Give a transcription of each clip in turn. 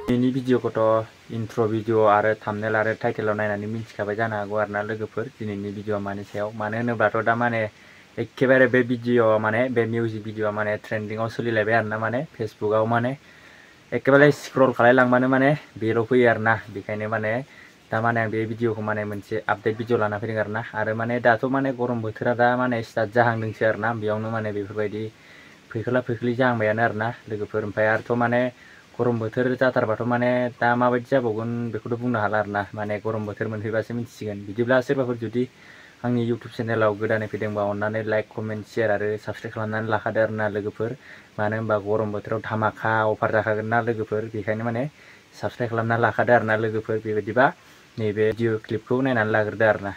दिनैनि भिडिअखौथ' इन्ट्र भिडिअ आरो थाम्बनेल आरो टाइटेलाव नायनानै मिन्थिखाबाय जानो हागौ आरोना लोगोफोर दिनैनि भिडिअआ मानि सायाव। मानो होनोब्लाथ' दा माने एखेबारे बे भिडिअ माने बे मिउजिक भिडिअआ माने ट्रेन्डिंआव सोलिलायबाय आरोना माने फेसबुकआव माने एखेबारे स्क्रल खालायलांबानो माने बेल' फैयो आरोना। बेखायनो माने दा माने आं बे भिडिअखौ माने मोनसे आपडेट भिडिअ लाना फैदों आरोना। आरो माने दाथ' माने गरम बोथोरा दा माने स्टार्ट जाहांदोंसो आरोना। बेयावनो माने बेफोरबायदि फैखोला फैखोलि जाहांबायानो आरोना लोगोफोर। ओमफ्राय आरोथ' माने गरम बोथोर जाथारबाथ' माने दा माबायदि जाबावगोन बेखौथ' बुंनो हाला आरोना। माने गरम बोथोर मोनफैबासो मिथिसिगोन। बिदिब्ला सोरबाफोर जुदि आंनि इउटुब चेनेलाव गोदानै फैदोंबा अननानै लाइक कमेन्ट शेयार आरो साबस्क्राइब खालामनानै लाखादो आरोना लोगोफोर। मानो होनबा गरम बोथोराव धामाका अफार जाखागोन ना लोगोफोर। बेखायनो माने साबस्क्राइब खालामना लाखादो आरोना लोगोफोर। बेबायदिबा नैबे भिडिअ क्लिपखौ नायनानै लाग्रोदो आरोना।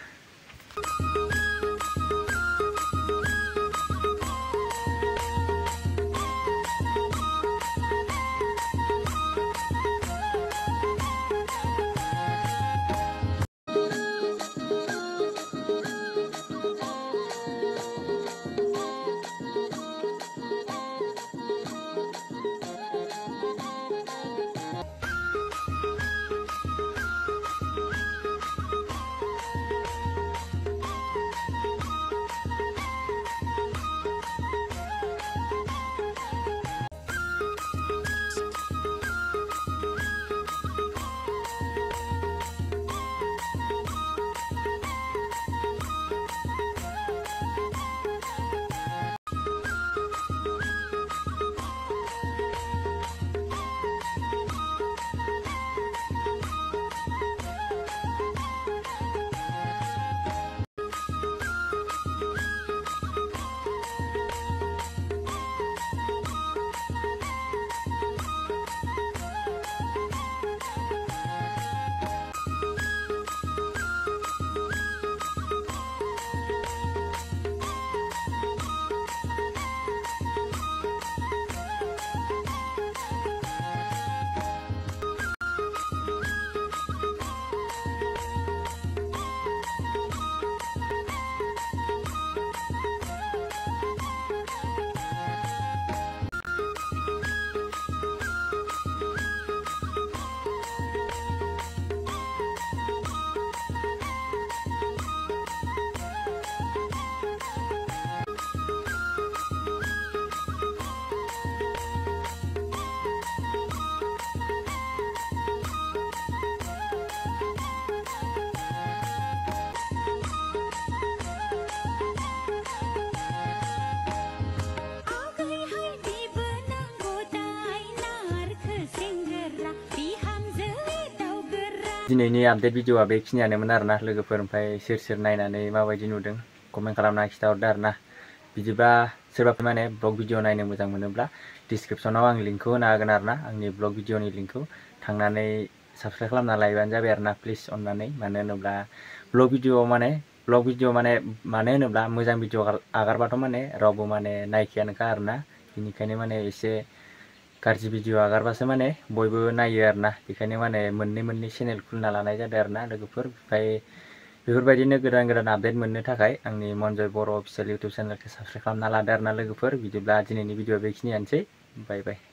दिनैनि आपडेट भिडिअआ बेखिनियानोमोन आरोना लोगोफोर। ओमफ्राय सोर सोर नायनानै माबायदि नुदों कमेन्ट खालामना खिथाहरदो आरोना। बिदिबा सोरबाफोर माने ब्लग भिडिअ नायनो मोजां मोनोब्ला डिसक्रिप्सनाव आं लिंकखौ होना होगोन आरोना। आंनि ब्लग भिडिअनि लिंकखौ थांनानै साबस्क्राइब खालामना लायोबानो जाबाय आरोना प्लिज अननानै। मानो होनोब्ला ब्लग भिडिअ माने होनोब्ला मोजां भिडिअ आगारबाथ' माने रावबो माने नायखायानोखा आरोना। बेनिखायनो माने एसे गाज्रि भिडिअ आगारबासो माने बयबो नायो आरोना। बेखायनो माने मोननै चेनेल खुलिना लानाय जादों आरोना लोगोफोर। ओमफ्राय बेफोरबायदिनो गोदान गोदान आपडेट मोननो थाखाय आंनि मनजय बर' अफिसियेल इउटुब चेनेलखौ साबस्क्राइब खालामना लादो आरोना लोगोफोर। बिदिब्ला दिनैनि भिडिअआ बेखिनियानोसै। बाय बाय।